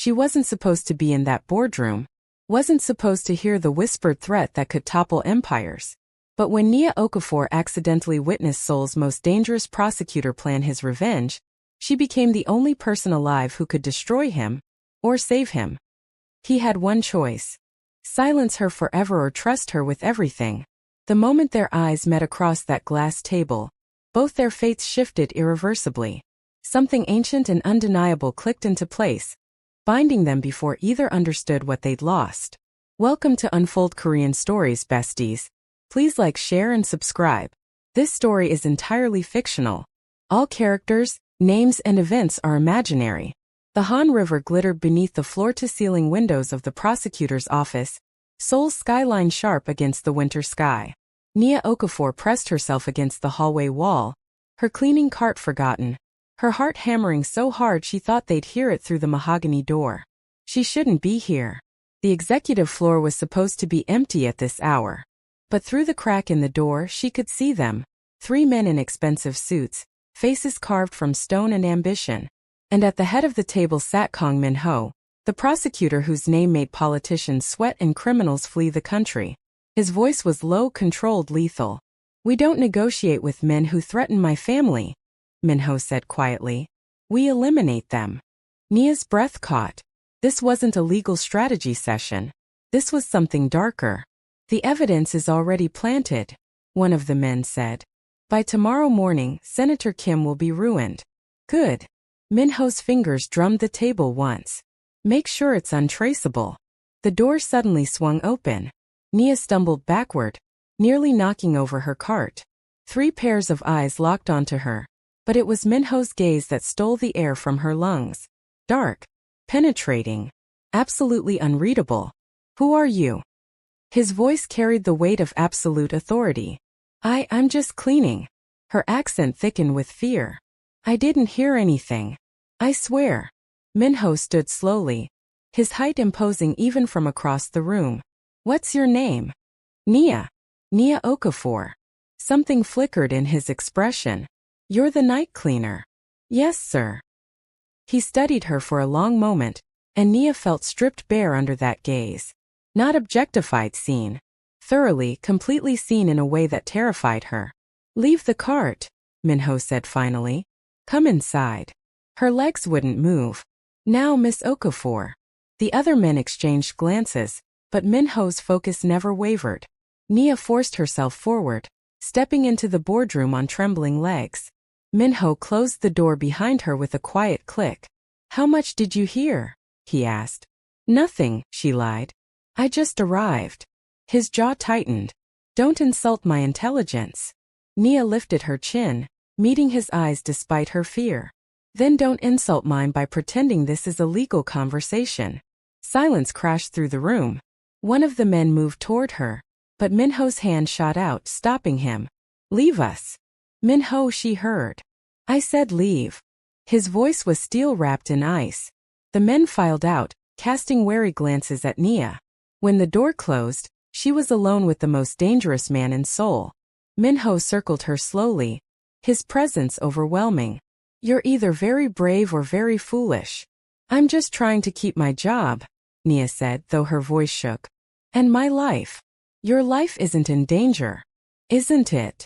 She wasn't supposed to be in that boardroom, wasn't supposed to hear the whispered threat that could topple empires. But when Nia Okafor accidentally witnessed Seoul's most dangerous prosecutor plan his revenge, she became the only person alive who could destroy him or save him. He had one choice: silence her forever or trust her with everything. The moment their eyes met across that glass table, both their fates shifted irreversibly. Something ancient and undeniable clicked into place, binding them before either understood what they'd lost. Welcome to Unfold Korean Stories, besties. Please like, share, and subscribe. This story is entirely fictional. All characters, names, and events are imaginary. The Han River glittered beneath the floor-to-ceiling windows of the prosecutor's office, Seoul's skyline sharp against the winter sky. Nia Okafor pressed herself against the hallway wall, her cleaning cart forgotten, her heart hammering so hard she thought they'd hear it through the mahogany door. She shouldn't be here. The executive floor was supposed to be empty at this hour. But through the crack in the door she could see them, 3 men in expensive suits, faces carved from stone and ambition. And at the head of the table sat Kang Min-ho, the prosecutor whose name made politicians sweat and criminals flee the country. His voice was low, controlled, lethal. "We don't negotiate with men who threaten my family," Min-ho said quietly. "We eliminate them." Nia's breath caught. This wasn't a legal strategy session. This was something darker. "The evidence is already planted," one of the men said. "By tomorrow morning, Senator Kim will be ruined." "Good." Min-ho's fingers drummed the table once. "Make sure it's untraceable." The door suddenly swung open. Nia stumbled backward, nearly knocking over her cart. 3 pairs of eyes locked onto her, but it was Min-ho's gaze that stole the air from her lungs. Dark, penetrating, absolutely unreadable. "Who are you?" His voice carried the weight of absolute authority. I'm just cleaning." Her accent thickened with fear. "I didn't hear anything. I swear." Min-ho stood slowly, his height imposing even from across the room. "What's your name?" "Nia. Nia Okafor." Something flickered in his expression. "You're the night cleaner." "Yes, sir." He studied her for a long moment, and Nia felt stripped bare under that gaze. Not objectified, seen. Thoroughly, completely seen in a way that terrified her. "Leave the cart," Min-ho said finally. "Come inside." Her legs wouldn't move. "Now, Miss Okafor." The other men exchanged glances, but Min-ho's focus never wavered. Nia forced herself forward, stepping into the boardroom on trembling legs. Min-ho closed the door behind her with a quiet click. "How much did you hear?" he asked. "Nothing," she lied. "I just arrived." His jaw tightened. "Don't insult my intelligence." Nia lifted her chin, meeting his eyes despite her fear. "Then don't insult mine by pretending this is a legal conversation." Silence crashed through the room. One of the men moved toward her, but Min-ho's hand shot out, stopping him. "Leave us." "Min-ho," she heard. "I said leave." His voice was steel wrapped in ice. The men filed out, casting wary glances at Nia. When the door closed, she was alone with the most dangerous man in Seoul. Min-ho circled her slowly, his presence overwhelming. "You're either very brave or very foolish." "I'm just trying to keep my job," Nia said, though her voice shook. "And my life." "Your life isn't in danger, isn't it?"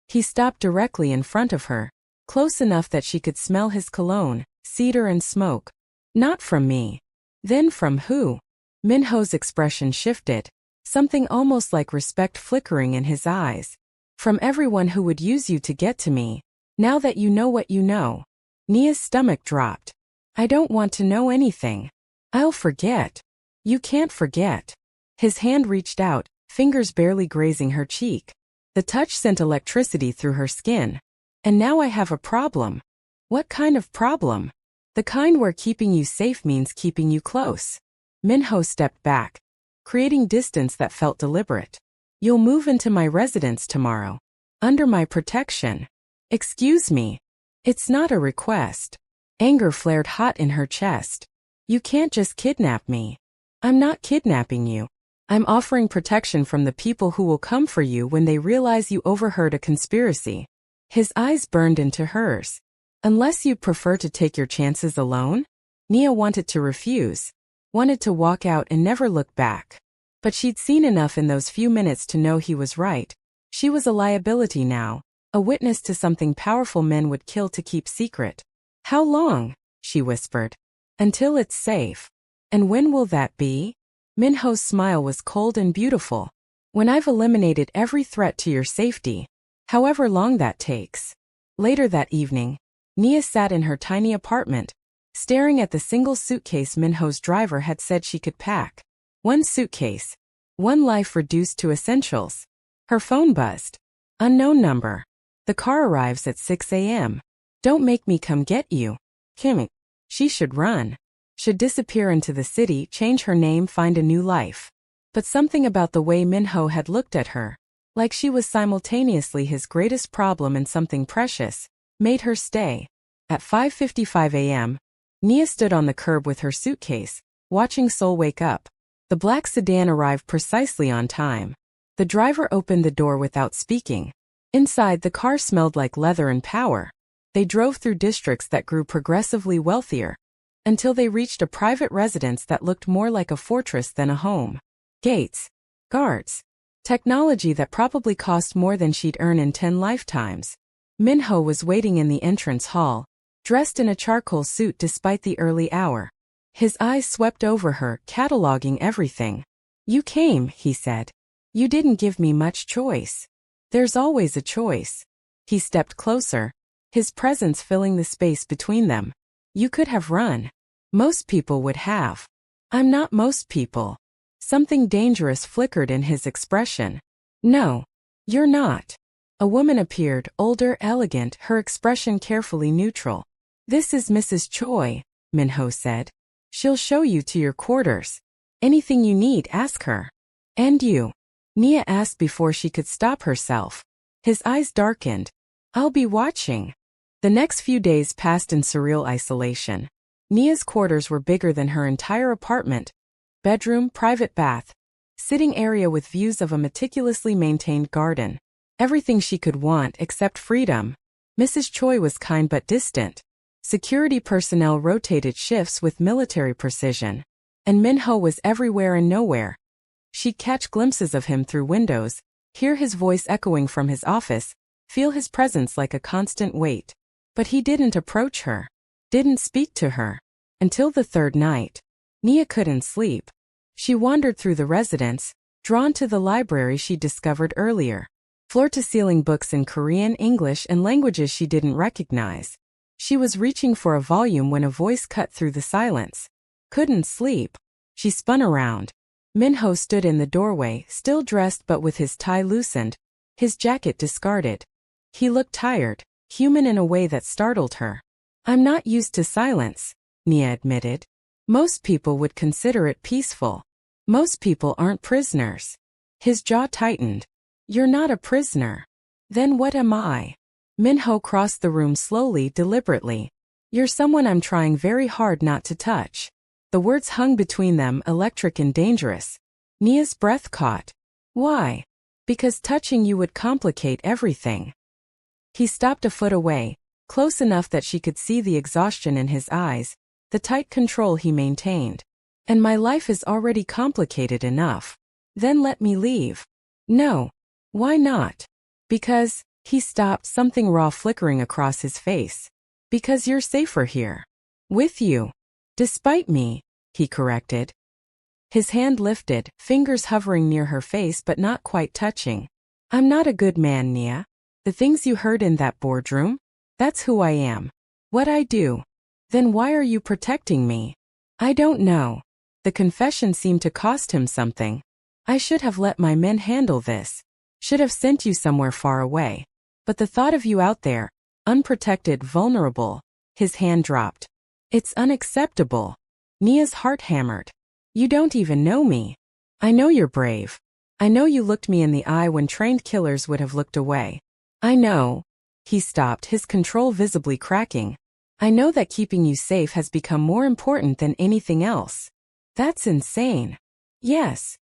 He stopped directly in front of her, close enough that she could smell his cologne, cedar and smoke. "Not from me." "Then from who?" Min-ho's expression shifted, something almost like respect flickering in his eyes. "From everyone who would use you to get to me, now that you know what you know." Nia's stomach dropped. "I don't want to know anything. I'll forget." "You can't forget." His hand reached out, fingers barely grazing her cheek. The touch sent electricity through her skin. "And now I have a problem." "What kind of problem?" "The kind where keeping you safe means keeping you close." Min-ho stepped back, creating distance that felt deliberate. "You'll move into my residence tomorrow. Under my protection." "Excuse me." "It's not a request." Anger flared hot in her chest. "You can't just kidnap me." "I'm not kidnapping you. I'm offering protection from the people who will come for you when they realize you overheard a conspiracy." His eyes burned into hers. "Unless you'd prefer to take your chances alone?" Nia wanted to refuse, wanted to walk out and never look back. But she'd seen enough in those few minutes to know he was right. She was a liability now, a witness to something powerful men would kill to keep secret. How long? She whispered. Until it's safe. And when will that be? Min-ho's smile was cold and beautiful. When I've eliminated every threat to your safety. However long that takes. Later that evening, Nia sat in her tiny apartment, staring at the single suitcase Min-ho's driver had said she could pack. One suitcase. One life reduced to essentials. Her phone buzzed. Unknown number. The car arrives at 6 a.m. Don't make me come get you. Kim. She should run. Should disappear into the city, change her name, find a new life. But something about the way Min-ho had looked at her, like she was simultaneously his greatest problem and something precious, made her stay. At 5:55 a.m., Nia stood on the curb with her suitcase, watching Seoul wake up. The black sedan arrived precisely on time. The driver opened the door without speaking. Inside, the car smelled like leather and power. They drove through districts that grew progressively wealthier, until they reached a private residence that looked more like a fortress than a home. Gates, guards, technology that probably cost more than she'd earn in 10 lifetimes. Min-ho was waiting in the entrance hall, dressed in a charcoal suit despite the early hour. His eyes swept over her, cataloging everything. You came, he said. You didn't give me much choice. There's always a choice. He stepped closer, his presence filling the space between them. You could have run. Most people would have. I'm not most people. Something dangerous flickered in his expression. No, you're not. A woman appeared, older, elegant, her expression carefully neutral. This is Mrs. Choi, Min-ho said. She'll show you to your quarters. Anything you need, ask her. And you? Nia asked before she could stop herself. His eyes darkened. I'll be watching. The next few days passed in surreal isolation. Nia's quarters were bigger than her entire apartment. Bedroom, private bath, sitting area with views of a meticulously maintained garden. Everything she could want except freedom. Mrs. Choi was kind but distant. Security personnel rotated shifts with military precision. And Min-ho was everywhere and nowhere. She'd catch glimpses of him through windows, hear his voice echoing from his office, feel his presence like a constant weight. But he didn't approach her, didn't speak to her. Until the third night. Nia couldn't sleep. She wandered through the residence, drawn to the library she'd discovered earlier. Floor-to-ceiling books in Korean, English, and languages she didn't recognize. She was reaching for a volume when a voice cut through the silence. Couldn't sleep. She spun around. Min-ho stood in the doorway, still dressed but with his tie loosened, his jacket discarded. He looked tired, human in a way that startled her. I'm not used to silence, Nia admitted. Most people would consider it peaceful. Most people aren't prisoners. His jaw tightened. You're not a prisoner. Then what am I? Min-ho crossed the room slowly, deliberately. You're someone I'm trying very hard not to touch. The words hung between them, electric and dangerous. Nia's breath caught. Why? Because touching you would complicate everything. He stopped a foot away, close enough that she could see the exhaustion in his eyes, the tight control he maintained. And my life is already complicated enough. Then let me leave. No. Why not? Because, he stopped, something raw flickering across his face. Because you're safer here. With you. Despite me, he corrected. His hand lifted, fingers hovering near her face but not quite touching. I'm not a good man, Nia. The things you heard in that boardroom? That's who I am. What I do. Then why are you protecting me? I don't know. The confession seemed to cost him something. I should have let my men handle this. Should have sent you somewhere far away. But the thought of you out there, unprotected, vulnerable. His hand dropped. It's unacceptable. Nia's heart hammered. You don't even know me. I know you're brave. I know you looked me in the eye when trained killers would have looked away. I know. He stopped, his control visibly cracking. I know that keeping you safe has become more important than anything else. That's insane. Yes.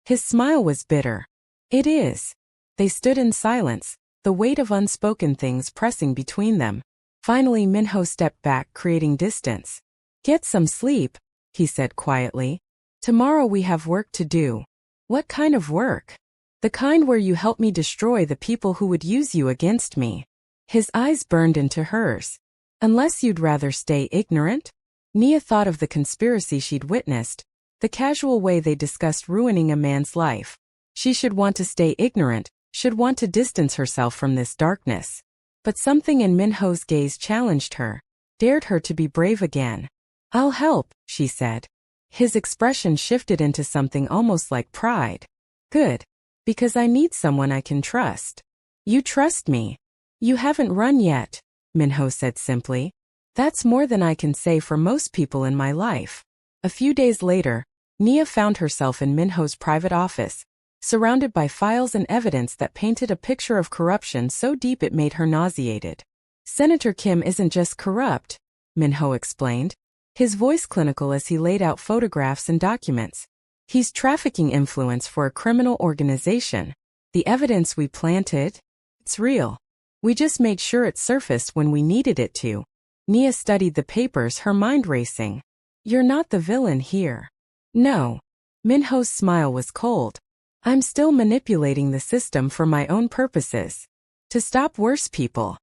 His smile was bitter. It is. They stood in silence, the weight of unspoken things pressing between them. Finally Min-ho stepped back, creating distance. Get some sleep, he said quietly. Tomorrow we have work to do. What kind of work? The kind where you help me destroy the people who would use you against me. His eyes burned into hers. Unless you'd rather stay ignorant? Nia thought of the conspiracy she'd witnessed, the casual way they discussed ruining a man's life. She should want to stay ignorant, should want to distance herself from this darkness. But something in Min-ho's gaze challenged her, dared her to be brave again. I'll help, she said. His expression shifted into something almost like pride. Good. Because I need someone I can trust. You trust me. You haven't run yet, Min-ho said simply. That's more than I can say for most people in my life. A few days later, Nia found herself in Min-ho's private office, surrounded by files and evidence that painted a picture of corruption so deep it made her nauseated. Senator Kim isn't just corrupt, Min-ho explained, his voice clinical as he laid out photographs and documents. He's trafficking influence for a criminal organization. The evidence we planted? It's real. We just made sure it surfaced when we needed it to. Nia studied the papers, her mind racing. You're not the villain here. No. Min-ho's smile was cold. I'm still manipulating the system for my own purposes. To stop worse people.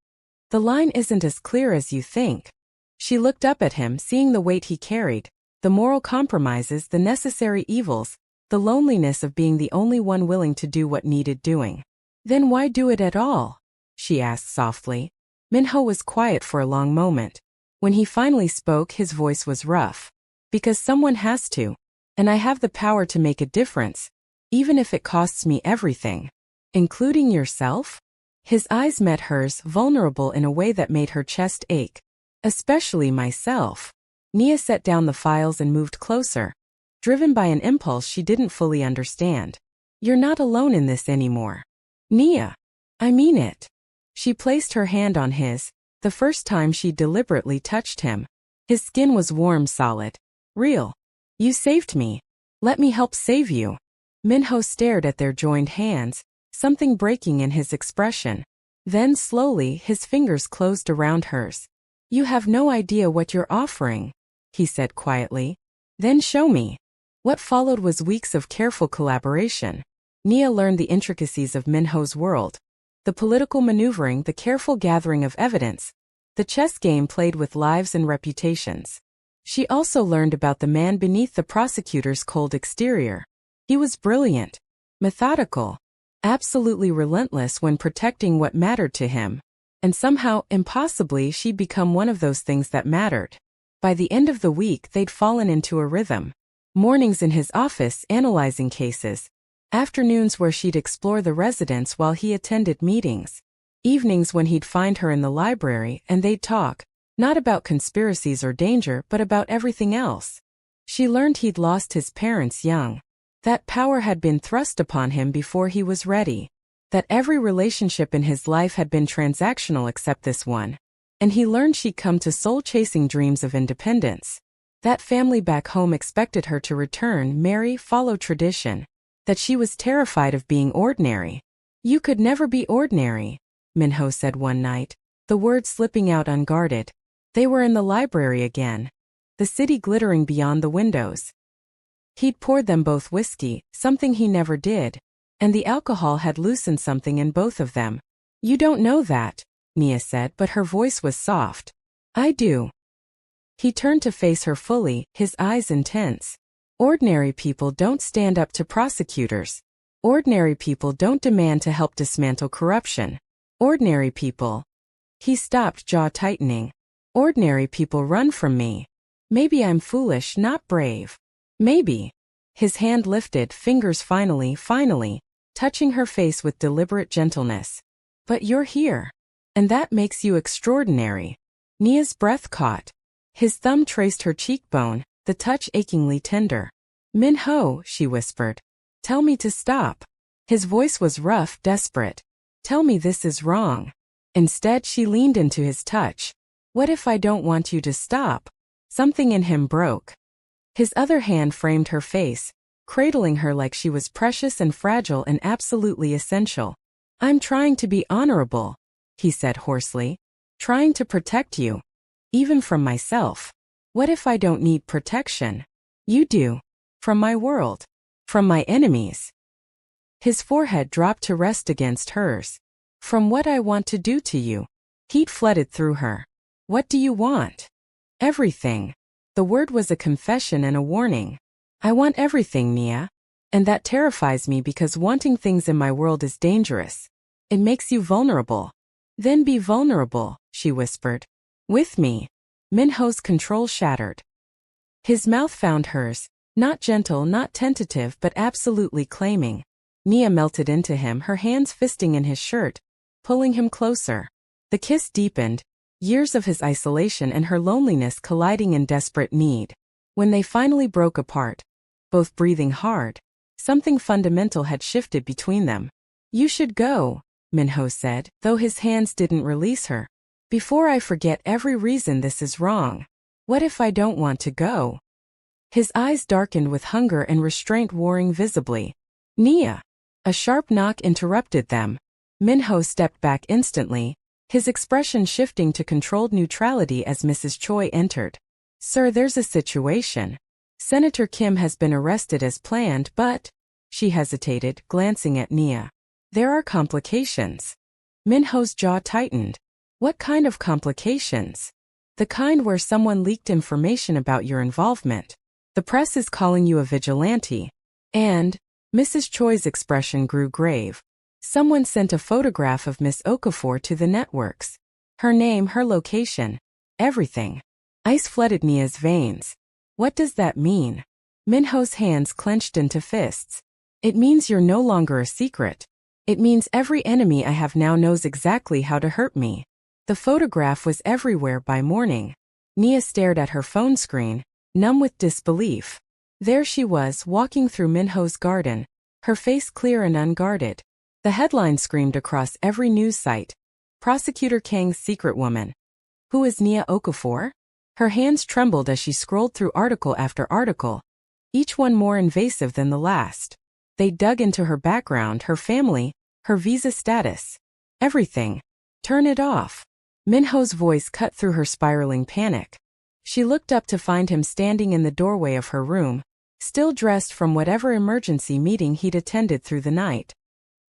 The line isn't as clear as you think. She looked up at him, seeing the weight he carried, the moral compromises, the necessary evils, the loneliness of being the only one willing to do what needed doing. Then why do it at all? She asked softly. Min-ho was quiet for a long moment. When he finally spoke, his voice was rough. Because someone has to. And I have the power to make a difference, even if it costs me everything. Including yourself? His eyes met hers, vulnerable in a way that made her chest ache. Especially myself. Nia set down the files and moved closer, driven by an impulse she didn't fully understand. You're not alone in this anymore. Nia. I mean it. She placed her hand on his, the first time she deliberately touched him. His skin was warm, solid. Real. You saved me. Let me help save you. Min-ho stared at their joined hands, something breaking in his expression. Then slowly his fingers closed around hers. You have no idea what you're offering, he said quietly. Then show me. What followed was weeks of careful collaboration. Nia learned the intricacies of Min-ho's world. The political maneuvering, the careful gathering of evidence, the chess game played with lives and reputations. She also learned about the man beneath the prosecutor's cold exterior. He was brilliant, methodical, absolutely relentless when protecting what mattered to him. And somehow, impossibly, she'd become one of those things that mattered. By the end of the week, they'd fallen into a rhythm. Mornings in his office analyzing cases. Afternoons where she'd explore the residence while he attended meetings. Evenings when he'd find her in the library and they'd talk, not about conspiracies or danger but about everything else. She learned he'd lost his parents young. That power had been thrust upon him before he was ready. That every relationship in his life had been transactional except this one. And he learned she'd come to soul-chasing dreams of independence. That family back home expected her to return, marry, follow tradition. That she was terrified of being ordinary. You could never be ordinary, Min-ho said one night, the words slipping out unguarded. They were in the library again. The city glittering beyond the windows. He'd poured them both whiskey, something he never did. And the alcohol had loosened something in both of them. You don't know that, Nia said, but her voice was soft. I do. He turned to face her fully, his eyes intense. Ordinary people don't stand up to prosecutors. Ordinary people don't demand to help dismantle corruption. Ordinary people. He stopped, jaw tightening. Ordinary people run from me. Maybe I'm foolish, not brave. Maybe. His hand lifted, fingers finally, touching her face with deliberate gentleness. But you're here. And that makes you extraordinary. Nia's breath caught. His thumb traced her cheekbone, the touch achingly tender. Min-ho, she whispered. Tell me to stop. His voice was rough, desperate. Tell me this is wrong. Instead, she leaned into his touch. What if I don't want you to stop? Something in him broke. His other hand framed her face, cradling her like she was precious and fragile and absolutely essential. I'm trying to be honorable, he said hoarsely. Trying to protect you. Even from myself. What if I don't need protection? You do. From my world. From my enemies. His forehead dropped to rest against hers. From what I want to do to you. Heat flooded through her. What do you want? Everything. The word was a confession and a warning. I want everything, Nia. And that terrifies me because wanting things in my world is dangerous. It makes you vulnerable. Then be vulnerable, she whispered. With me. Min-ho's control shattered. His mouth found hers, not gentle, not tentative, but absolutely claiming. Nia melted into him, her hands fisting in his shirt, pulling him closer. The kiss deepened, years of his isolation and her loneliness colliding in desperate need. When they finally broke apart, both breathing hard, something fundamental had shifted between them. You should go, Min-ho said, though his hands didn't release her. Before I forget every reason this is wrong. What if I don't want to go? His eyes darkened with hunger and restraint warring visibly. Nia! A sharp knock interrupted them. Min-ho stepped back instantly, his expression shifting to controlled neutrality as Mrs. Choi entered. Sir, there's a situation. Senator Kim has been arrested as planned, but... She hesitated, glancing at Nia. There are complications. Min-ho's jaw tightened. What kind of complications? The kind where someone leaked information about your involvement. The press is calling you a vigilante. And... Mrs. Choi's expression grew grave. Someone sent a photograph of Miss Okafor to the networks. Her name, her location. Everything. Ice flooded Nia's veins. What does that mean? Min-ho's hands clenched into fists. It means you're no longer a secret. It means every enemy I have now knows exactly how to hurt me. The photograph was everywhere by morning. Nia stared at her phone screen, numb with disbelief. There she was, walking through Min-ho's garden, her face clear and unguarded. The headline screamed across every news site. Prosecutor Kang's secret woman. Who is Nia Okafor? Her hands trembled as she scrolled through article after article, each one more invasive than the last. They dug into her background, her family, her visa status. Everything. Turn it off. Min-ho's voice cut through her spiraling panic. She looked up to find him standing in the doorway of her room, still dressed from whatever emergency meeting he'd attended through the night.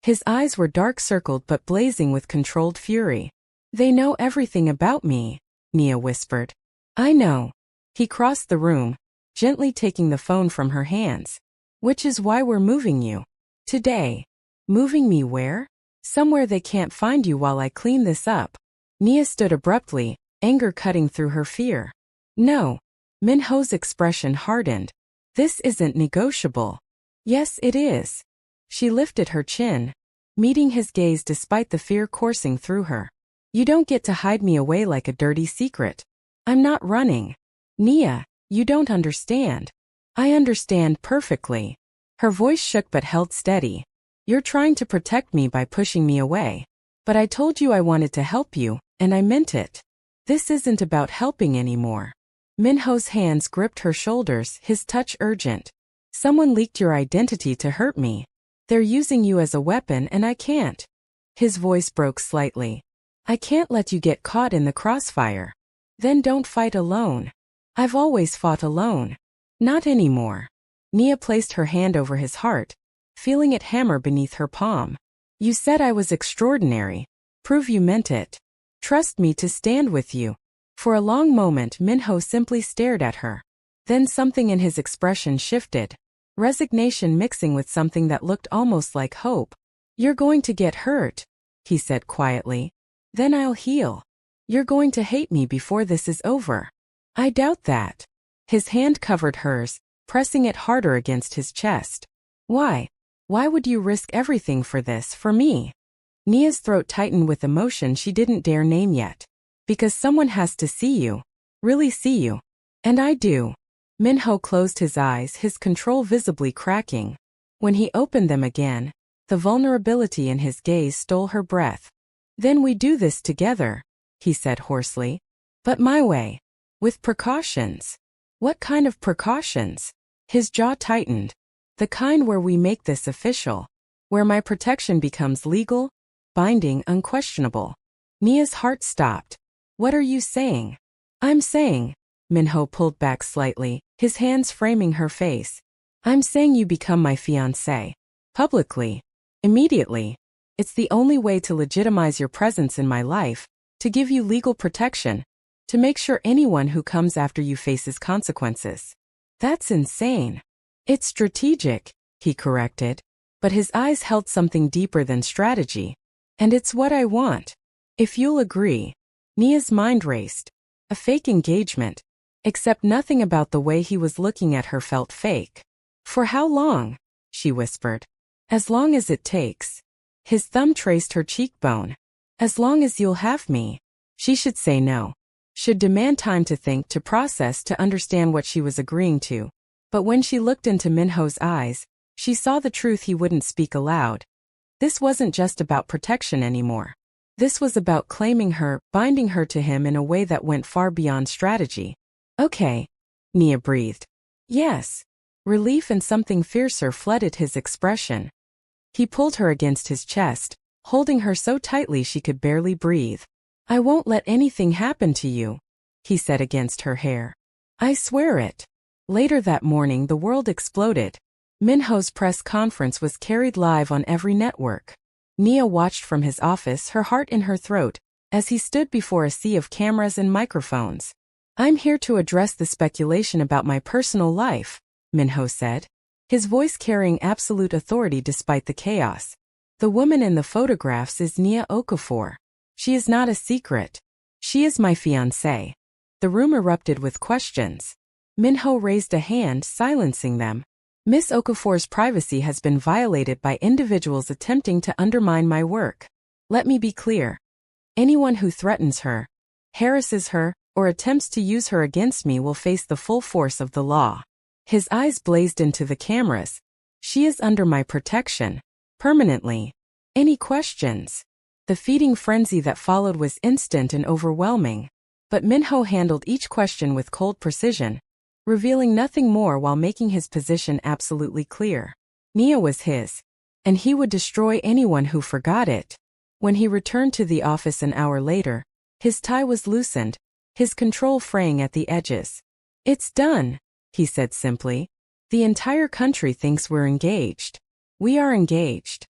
His eyes were dark-circled but blazing with controlled fury. They know everything about me, Nia whispered. I know. He crossed the room, gently taking the phone from her hands. Which is why we're moving you. Today. Moving me where? Somewhere they can't find you while I clean this up. Nia stood abruptly, anger cutting through her fear. No. Min-ho's expression hardened. This isn't negotiable. Yes, it is. She lifted her chin, meeting his gaze despite the fear coursing through her. You don't get to hide me away like a dirty secret. I'm not running. Nia, you don't understand. I understand perfectly. Her voice shook but held steady. You're trying to protect me by pushing me away. But I told you I wanted to help you, and I meant it. This isn't about helping anymore. Min-ho's hands gripped her shoulders, his touch urgent. Someone leaked your identity to hurt me. They're using you as a weapon and I can't. His voice broke slightly. I can't let you get caught in the crossfire. Then don't fight alone. I've always fought alone. Not anymore. Nia placed her hand over his heart, feeling it hammer beneath her palm. You said I was extraordinary. Prove you meant it. Trust me to stand with you. For a long moment Min-ho simply stared at her. Then something in his expression shifted. Resignation mixing with something that looked almost like hope. You're going to get hurt, he said quietly. Then I'll heal. You're going to hate me before this is over. I doubt that. His hand covered hers, pressing it harder against his chest. Why? Why would you risk everything for this, for me? Nia's throat tightened with emotion she didn't dare name yet. Because someone has to see you. Really see you. And I do. Min-ho closed his eyes, his control visibly cracking. When he opened them again, the vulnerability in his gaze stole her breath. Then we do this together, he said hoarsely. But my way. With precautions. What kind of precautions? His jaw tightened. The kind where we make this official. Where my protection becomes legal, binding, unquestionable. Nia's heart stopped. What are you saying? I'm saying, Min-ho pulled back slightly, his hands framing her face. I'm saying you become my fiancé. Publicly. Immediately. It's the only way to legitimize your presence in my life, to give you legal protection, to make sure anyone who comes after you faces consequences. That's insane. It's strategic, he corrected, but his eyes held something deeper than strategy. And it's what I want. If you'll agree. Nia's mind raced. A fake engagement. Except nothing about the way he was looking at her felt fake. For how long? She whispered. As long as it takes. His thumb traced her cheekbone. As long as you'll have me. She should say no. Should demand time to think, to process, to understand what she was agreeing to. But when she looked into Min-ho's eyes, she saw the truth he wouldn't speak aloud. This wasn't just about protection anymore. This was about claiming her, binding her to him in a way that went far beyond strategy. Okay. Nia breathed. Yes. Relief and something fiercer flooded his expression. He pulled her against his chest, holding her so tightly she could barely breathe. I won't let anything happen to you, he said against her hair. I swear it. Later that morning the world exploded. Min-ho's press conference was carried live on every network. Nia watched from his office, her heart in her throat, as he stood before a sea of cameras and microphones. I'm here to address the speculation about my personal life, Min-ho said, his voice carrying absolute authority despite the chaos. The woman in the photographs is Nia Okafor. She is not a secret. She is my fiancée. The room erupted with questions. Min-ho raised a hand, silencing them. Miss Okafor's privacy has been violated by individuals attempting to undermine my work. Let me be clear. Anyone who threatens her, harasses her, or attempts to use her against me will face the full force of the law. His eyes blazed into the cameras. She is under my protection. Permanently. Any questions? The feeding frenzy that followed was instant and overwhelming. But Min-ho handled each question with cold precision, revealing nothing more while making his position absolutely clear. Nia was his, and he would destroy anyone who forgot it. When he returned to the office an hour later, his tie was loosened, his control fraying at the edges. It's done, he said simply. The entire country thinks we're engaged. We are engaged.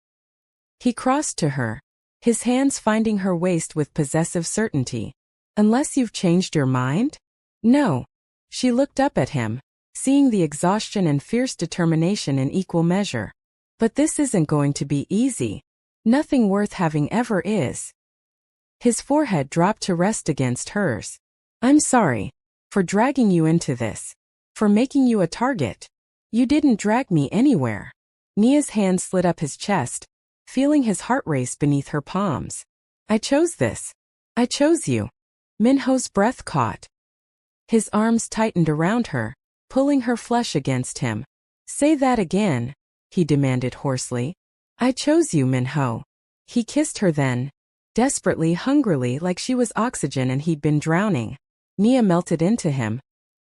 He crossed to her, his hands finding her waist with possessive certainty. Unless you've changed your mind? No. She looked up at him, seeing the exhaustion and fierce determination in equal measure. But this isn't going to be easy. Nothing worth having ever is. His forehead dropped to rest against hers. I'm sorry. For dragging you into this. For making you a target. You didn't drag me anywhere. Nia's hand slid up his chest, feeling his heart race beneath her palms. I chose this. I chose you. Min-ho's breath caught. His arms tightened around her, pulling her flesh against him. Say that again, he demanded hoarsely. I chose you, Min-ho. He kissed her then, desperately, hungrily, like she was oxygen and he'd been drowning. Nia melted into him,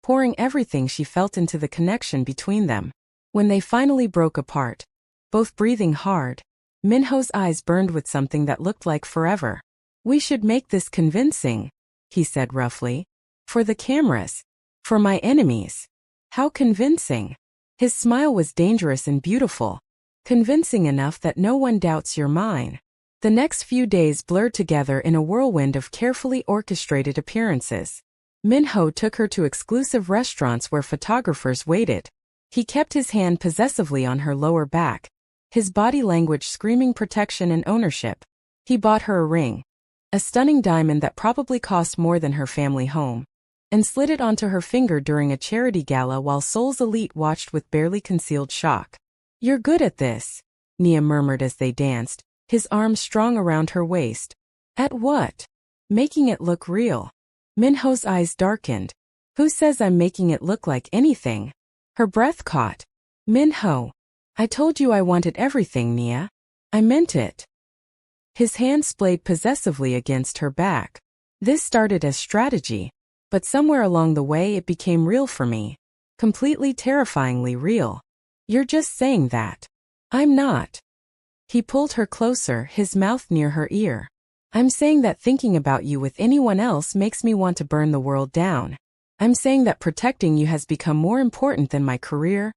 pouring everything she felt into the connection between them. When they finally broke apart, both breathing hard, Min-ho's eyes burned with something that looked like forever. We should make this convincing, he said roughly. For the cameras. For my enemies. How convincing. His smile was dangerous and beautiful. Convincing enough that no one doubts you're mine. The next few days blurred together in a whirlwind of carefully orchestrated appearances. Min-ho took her to exclusive restaurants where photographers waited. He kept his hand possessively on her lower back, his body language screaming protection and ownership. He bought her a ring, a stunning diamond that probably cost more than her family home, and slid it onto her finger during a charity gala while Seoul's elite watched with barely concealed shock. You're good at this, Nia murmured as they danced, his arms strong around her waist. At what? Making it look real. Min-ho's eyes darkened. Who says I'm making it look like anything? Her breath caught. Min-ho. I told you I wanted everything, Nia. I meant it. His hand splayed possessively against her back. This started as strategy, but somewhere along the way it became real for me. Completely terrifyingly real. You're just saying that. I'm not. He pulled her closer, his mouth near her ear. I'm saying that thinking about you with anyone else makes me want to burn the world down. I'm saying that protecting you has become more important than my career,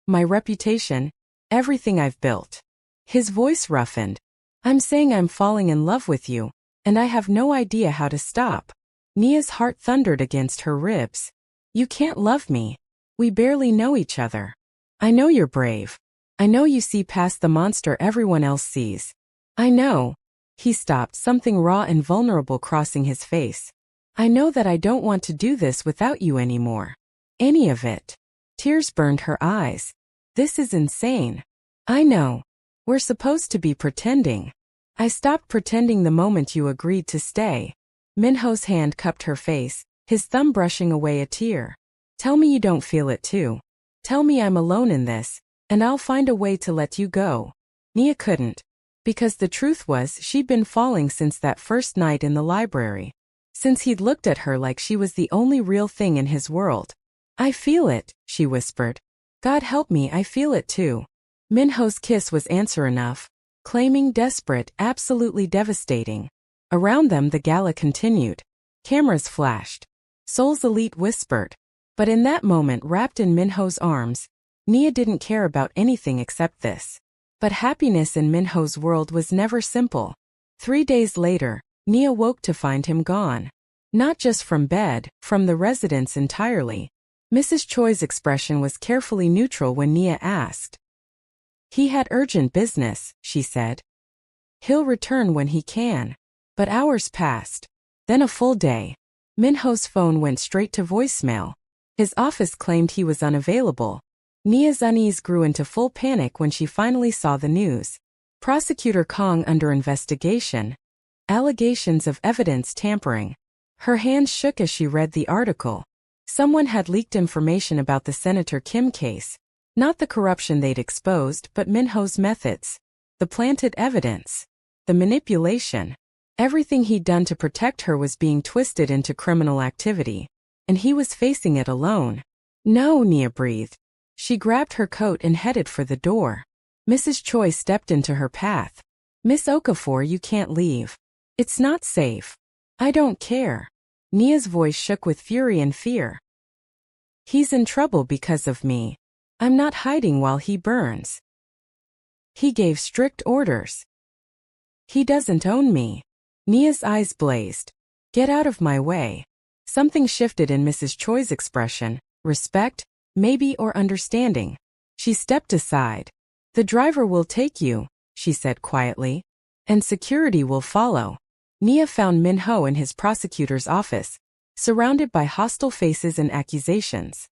my reputation, everything I've built. His voice roughened. I'm saying I'm falling in love with you, and I have no idea how to stop. Nia's heart thundered against her ribs. You can't love me. We barely know each other. I know you're brave. I know you see past the monster everyone else sees. I know. He stopped, something raw and vulnerable crossing his face. I know that I don't want to do this without you anymore. Any of it. Tears burned her eyes. This is insane. I know. We're supposed to be pretending. I stopped pretending the moment you agreed to stay. Min-ho's hand cupped her face, his thumb brushing away a tear. Tell me you don't feel it too. Tell me I'm alone in this, and I'll find a way to let you go. Nia couldn't. Because the truth was she'd been falling since that first night in the library. Since he'd looked at her like she was the only real thing in his world. I feel it, she whispered. God help me, I feel it too. Min-ho's kiss was answer enough. Claiming, desperate, absolutely devastating. Around them the gala continued. Cameras flashed. Seoul's elite whispered. But in that moment, wrapped in Min-ho's arms, Nia didn't care about anything except this. But happiness in Min-ho's world was never simple. 3 days later, Nia woke to find him gone. Not just from bed, from the residence entirely. Mrs. Choi's expression was carefully neutral when Nia asked. He had urgent business, she said. He'll return when he can. But hours passed. Then a full day. Min-ho's phone went straight to voicemail. His office claimed he was unavailable. Nia's unease grew into full panic when she finally saw the news. Prosecutor Kang under investigation. Allegations of evidence tampering. Her hands shook as she read the article. Someone had leaked information about the Senator Kim case. Not the corruption they'd exposed, but Min-ho's methods. The planted evidence. The manipulation. Everything he'd done to protect her was being twisted into criminal activity. And he was facing it alone. No, Nia breathed. She grabbed her coat and headed for the door. Mrs. Choi stepped into her path. Miss Okafor, you can't leave. It's not safe. I don't care. Nia's voice shook with fury and fear. He's in trouble because of me. I'm not hiding while he burns. He gave strict orders. He doesn't own me. Nia's eyes blazed. Get out of my way. Something shifted in Mrs. Choi's expression. Respect, maybe, or understanding. She stepped aside. The driver will take you, she said quietly. And security will follow. Nia found Min-ho in his prosecutor's office, surrounded by hostile faces and accusations.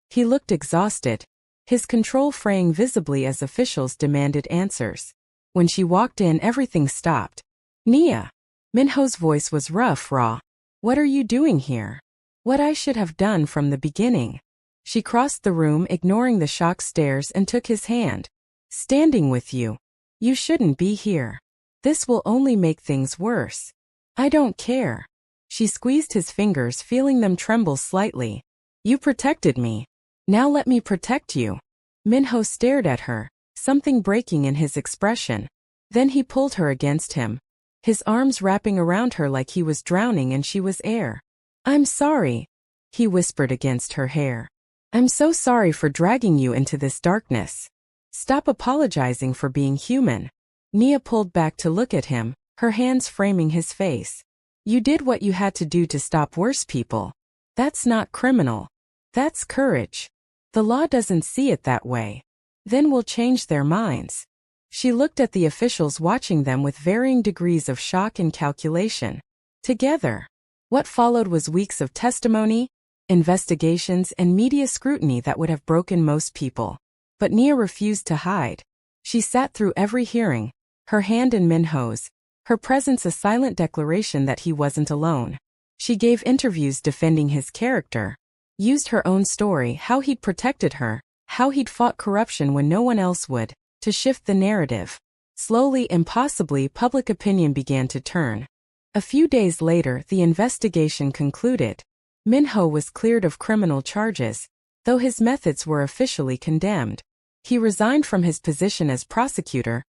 He looked exhausted, his control fraying visibly as officials demanded answers. When she walked in, everything stopped. Nia. Min-ho's voice was rough, raw. What are you doing here? What I should have done from the beginning. She crossed the room, ignoring the shocked stares, and took his hand. Standing with you. You shouldn't be here. This will only make things worse. I don't care. She squeezed his fingers, feeling them tremble slightly. You protected me. Now let me protect you. Min-ho stared at her, something breaking in his expression. Then he pulled her against him, his arms wrapping around her like he was drowning and she was air. I'm sorry, he whispered against her hair. I'm so sorry for dragging you into this darkness. Stop apologizing for being human. Nia pulled back to look at him, her hands framing his face. You did what you had to do to stop worse people. That's not criminal. That's courage. The law doesn't see it that way. Then we'll change their minds. She looked at the officials, watching them with varying degrees of shock and calculation. Together. What followed was weeks of testimony, investigations, and media scrutiny that would have broken most people. But Nia refused to hide. She sat through every hearing, her hand in Min-ho's, her presence a silent declaration that he wasn't alone. She gave interviews defending his character, used her own story, how he'd protected her, how he'd fought corruption when no one else would, to shift the narrative. Slowly, impossibly, public opinion began to turn. A few days later, the investigation concluded. Min-ho was cleared of criminal charges, though his methods were officially condemned. He resigned from his position as prosecutor,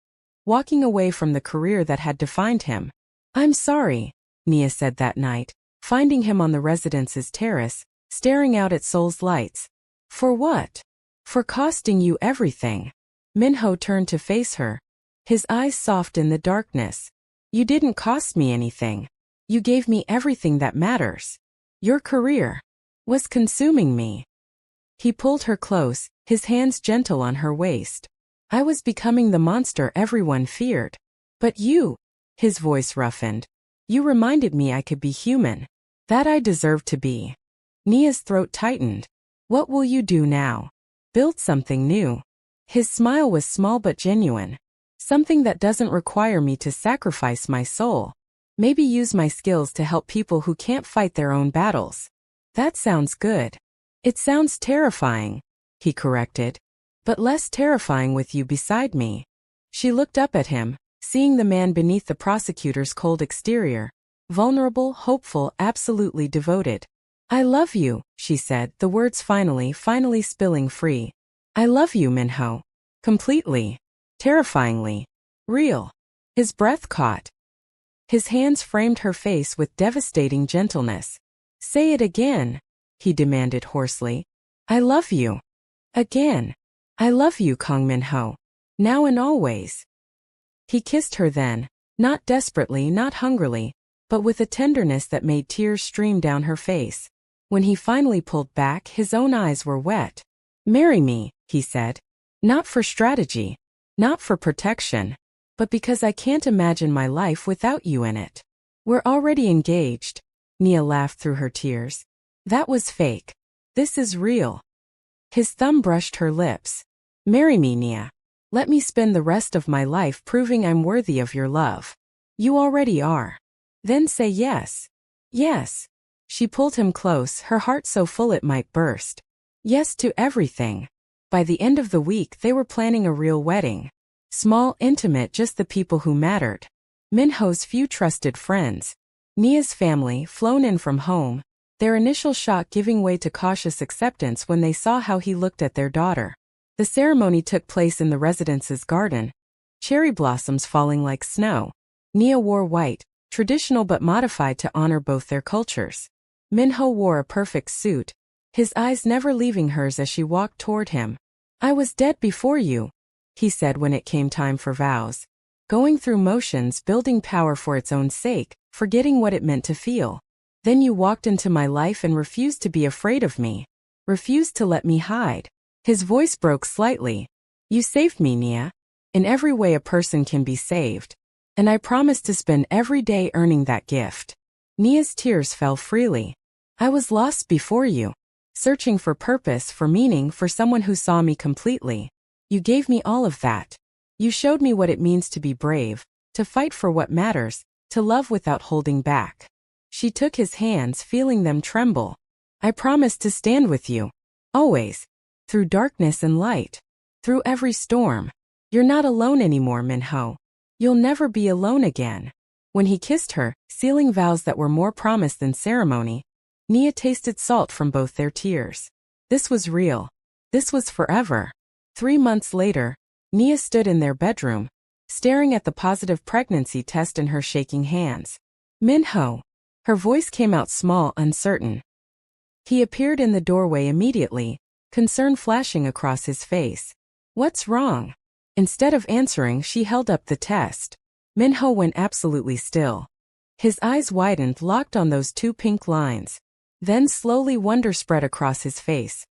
walking away from the career that had defined him. I'm sorry, Nia said that night, finding him on the residence's terrace, staring out at Seoul's lights. For what? For costing you everything. Min-ho turned to face her, his eyes soft in the darkness. You didn't cost me anything. You gave me everything that matters. Your career was consuming me. He pulled her close, his hands gentle on her waist. I was becoming the monster everyone feared. But you, his voice roughened, you reminded me I could be human. That I deserved to be. Nia's throat tightened. What will you do now? Build something new. His smile was small but genuine. Something that doesn't require me to sacrifice my soul. Maybe use my skills to help people who can't fight their own battles. That sounds good. It sounds terrifying, he corrected. But less terrifying with you beside me. She looked up at him, seeing the man beneath the prosecutor's cold exterior. Vulnerable, hopeful, absolutely devoted. I love you, she said, the words finally spilling free. I love you, Min-ho. Completely. Terrifyingly. Real. His breath caught. His hands framed her face with devastating gentleness. Say it again, he demanded hoarsely. I love you. Again. I love you, Kang Min-ho. Now and always. He kissed her then, not desperately, not hungrily, but with a tenderness that made tears stream down her face. When he finally pulled back, his own eyes were wet. Marry me, he said. Not for strategy. Not for protection. But because I can't imagine my life without you in it. We're already engaged. Nia laughed through her tears. That was fake. This is real. His thumb brushed her lips. Marry me, Nia. Let me spend the rest of my life proving I'm worthy of your love. You already are. Then say yes. Yes. She pulled him close, her heart so full it might burst. Yes to everything. By the end of the week they were planning a real wedding. Small, intimate, just the people who mattered. Min-ho's few trusted friends. Nia's family, flown in from home. Their initial shock giving way to cautious acceptance when they saw how he looked at their daughter. The ceremony took place in the residence's garden. Cherry blossoms falling like snow. Nia wore white, traditional but modified to honor both their cultures. Min-ho wore a perfect suit, his eyes never leaving hers as she walked toward him. I was dead before you, he said when it came time for vows. Going through motions, building power for its own sake, forgetting what it meant to feel. Then you walked into my life and refused to be afraid of me. Refused to let me hide. His voice broke slightly. You saved me, Nia. In every way a person can be saved. And I promised to spend every day earning that gift. Nia's tears fell freely. I was lost before you. Searching for purpose, for meaning, for someone who saw me completely. You gave me all of that. You showed me what it means to be brave, to fight for what matters, to love without holding back. She took his hands, feeling them tremble. I promised to stand with you. Always. Through darkness and light. Through every storm. You're not alone anymore, Min-ho. You'll never be alone again. When he kissed her, sealing vows that were more promise than ceremony, Nia tasted salt from both their tears. This was real. This was forever. 3 months later, Nia stood in their bedroom, staring at the positive pregnancy test in her shaking hands. Min-ho. Her voice came out small, uncertain. He appeared in the doorway immediately, concern flashing across his face. What's wrong? Instead of answering, she held up the test. Min-ho went absolutely still. His eyes widened, locked on those 2 pink lines. Then slowly wonder spread across his face.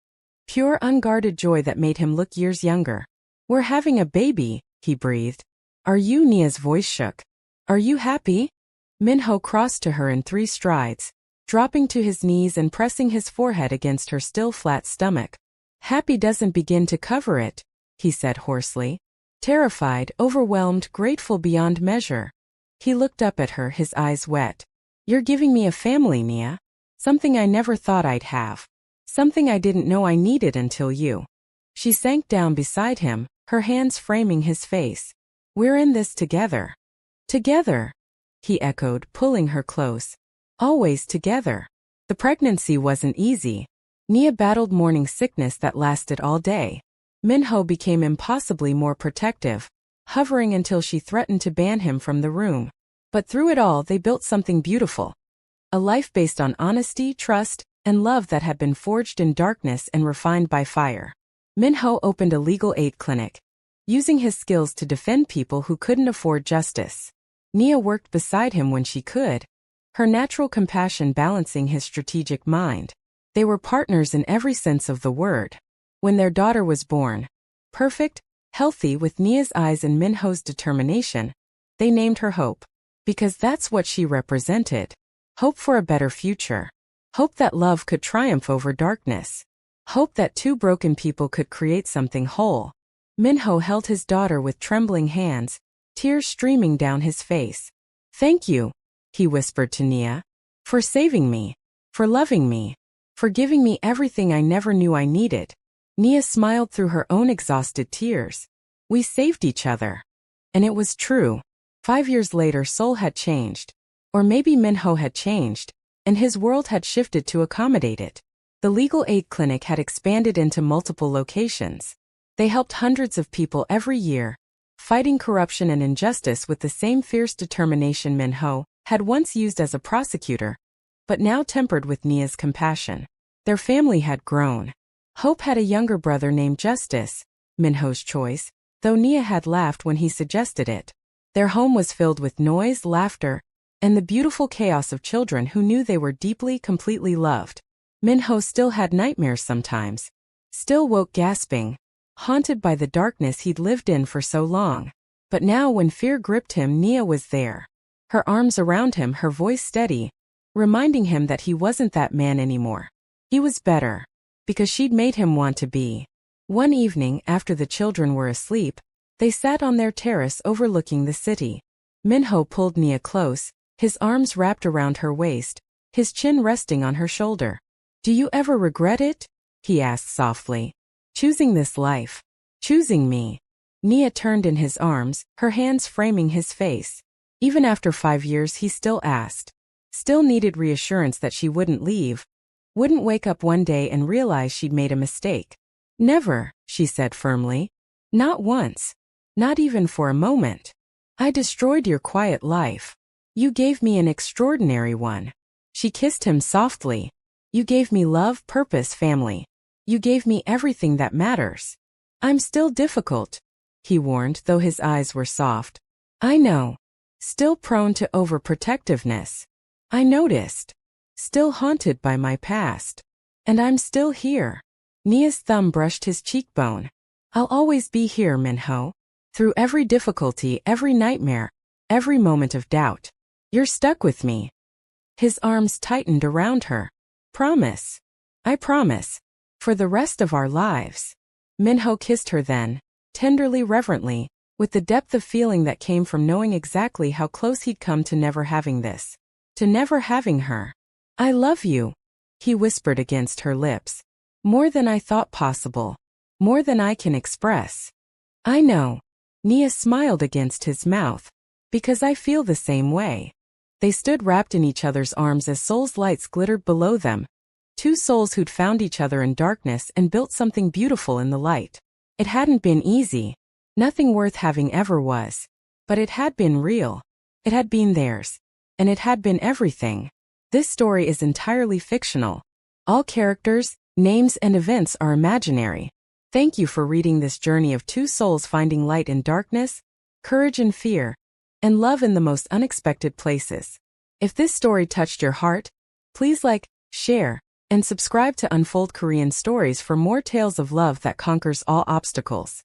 Pure, unguarded joy that made him look years younger. We're having a baby, he breathed. Are you? Nia's voice shook. Are you happy? Min-ho crossed to her in 3 strides, dropping to his knees and pressing his forehead against her still flat stomach. Happy doesn't begin to cover it, he said hoarsely. Terrified, overwhelmed, grateful beyond measure. He looked up at her, his eyes wet. You're giving me a family, Nia. Something I never thought I'd have. Something I didn't know I needed until you. She sank down beside him, her hands framing his face. We're in this together. Together, he echoed, pulling her close. Always together. The pregnancy wasn't easy. Nia battled morning sickness that lasted all day. Min-ho became impossibly more protective, hovering until she threatened to ban him from the room. But through it all they built something beautiful. A life based on honesty, trust, and love that had been forged in darkness and refined by fire. Min-ho opened a legal aid clinic, using his skills to defend people who couldn't afford justice. Nia worked beside him when she could, her natural compassion balancing his strategic mind. They were partners in every sense of the word. When their daughter was born, perfect, healthy with Nia's eyes and Min-ho's determination, they named her Hope. Because that's what she represented. Hope for a better future. Hope that love could triumph over darkness. Hope that two broken people could create something whole. Min-ho held his daughter with trembling hands, tears streaming down his face. "Thank you," he whispered to Nia, "for saving me, for loving me, for giving me everything I never knew I needed." Nia smiled through her own exhausted tears. "We saved each other." And it was true. 5 years later, Seoul had changed. Or maybe Min-ho had changed, and his world had shifted to accommodate it. The legal aid clinic had expanded into multiple locations. They helped hundreds of people every year, fighting corruption and injustice with the same fierce determination Min-ho had once used as a prosecutor, but now tempered with Nia's compassion. Their family had grown. Hope had a younger brother named Justice, Min-ho's choice, though Nia had laughed when he suggested it. Their home was filled with noise, laughter, and the beautiful chaos of children who knew they were deeply, completely loved. Min-ho still had nightmares sometimes, still woke gasping, haunted by the darkness he'd lived in for so long. But now when fear gripped him, Nia was there. Her arms around him, her voice steady, reminding him that he wasn't that man anymore. He was better, because she'd made him want to be. One evening, after the children were asleep, they sat on their terrace overlooking the city. Min-ho pulled Nia close, his arms wrapped around her waist, his chin resting on her shoulder. "Do you ever regret it?" he asked softly. "Choosing this life? Choosing me?" Nia turned in his arms, her hands framing his face. Even after 5 years, he still asked. Still needed reassurance that she wouldn't leave, wouldn't wake up one day and realize she'd made a mistake. "Never," she said firmly. "Not once. Not even for a moment. I destroyed your quiet life. You gave me an extraordinary one." She kissed him softly. "You gave me love, purpose, family. You gave me everything that matters." "I'm still difficult," he warned, though his eyes were soft. "I know. Still prone to overprotectiveness. I noticed. Still haunted by my past. And I'm still here." Nia's thumb brushed his cheekbone. "I'll always be here, Min-ho. Through every difficulty, every nightmare, every moment of doubt. You're stuck with me." His arms tightened around her. "Promise." "I promise. For the rest of our lives." Min-ho kissed her then, tenderly, reverently, with the depth of feeling that came from knowing exactly how close he'd come to never having this. To never having her. "I love you," he whispered against her lips. "More than I thought possible. More than I can express." "I know." Nia smiled against his mouth. "Because I feel the same way." They stood wrapped in each other's arms as Seoul's lights glittered below them. Two souls who'd found each other in darkness and built something beautiful in the light. It hadn't been easy. Nothing worth having ever was. But it had been real. It had been theirs. And it had been everything. This story is entirely fictional. All characters, names, and events are imaginary. Thank you for reading this journey of two souls finding light in darkness, courage in fear, and love in the most unexpected places. If this story touched your heart, please like, share, and subscribe to Unfold Korean Stories for more tales of love that conquers all obstacles.